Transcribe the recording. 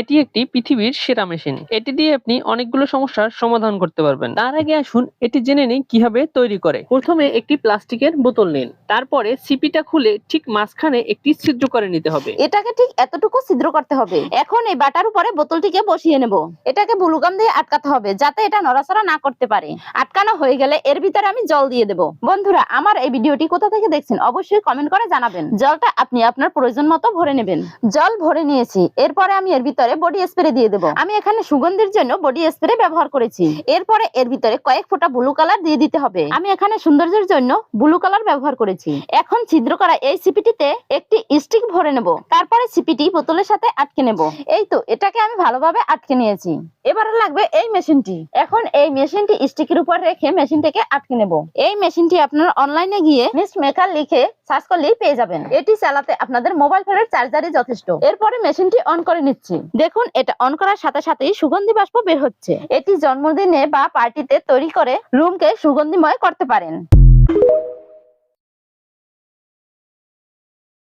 এটি একটি পৃথিবীর সেরা মেশিন। এটি দিয়ে আপনি অনেকগুলো সমস্যার সমাধান করতে পারবেন। তার আগে আসুন এটি জেনে নিই কিভাবে তৈরি করে। প্রথমে একটি প্লাস্টিকের বোতল নিন, তারপরে সিপিটা খুলে ঠিক মাঝখানে একটি ছিদ্র করে নিতে হবে। এটাকে ঠিক এতটুকু ছিদ্র করতে হবে। এখন এই বাটার উপরে বোতলটিকে বসিয়ে নেব। এটাকে ব্লুগাম দিয়ে আটকাতে হবে যাতে এটা নড়াচড়া না করতে পারে। আটকানো হয়ে গেলে এর ভিতরে আমি জল দিয়ে দেব। বন্ধুরা, আমার এই ভিডিওটি কোথা থেকে দেখছেন অবশ্যই কমেন্ট করে জানাবেন। জলটা আপনি আপনার প্রয়োজন মতো ভরে নেবেন। জল ভরে নিয়েছি, এরপরে আমি এর ভিতরে বডি স্প্রে দিয়ে দেব। আমি এখানে সুগন্ধির জন্য বডি স্প্রে ব্যবহার করেছি। এরপরে এর ভিতরে কয়েক ফোঁটা ব্লু কালার দিয়ে দিতে হবে। আমি এখানে সৌন্দর্যের জন্য ব্লু কালার ব্যবহার করেছি। এখন ছিদ্র করা এই সিপিটিতে একটি স্টিক ভরে নেব, তারপরে সিপিটি বোতলের সাথে আটকে নেব। এই তো, এটাকে আমি ভালোভাবে আটকে নিয়েছি। এবারে লাগবে এই মেশিনটি। এখন এই মেশিনটি স্টিকের উপর রেখে মেশিনটিকে আটকে নেব। এই মেশিনটি আপনারা অনলাইনে গিয়ে মিস্ট মেকার লিখে সার্চ করলেই পেয়ে যাবেন। এটি চালাতে আপনাদের মোবাইল ফোনের চার্জারই যথেষ্ট। এরপরে মেশিনটি অন করে নিচ্ছি। দেখুন, এটা অন করার সাথে সাথেই সুগন্ধি বাষ্প বের হচ্ছে। এটি জন্মদিনে বা পার্টিতে তৈরি করে রুমকে সুগন্ধিময় করতে পারেন।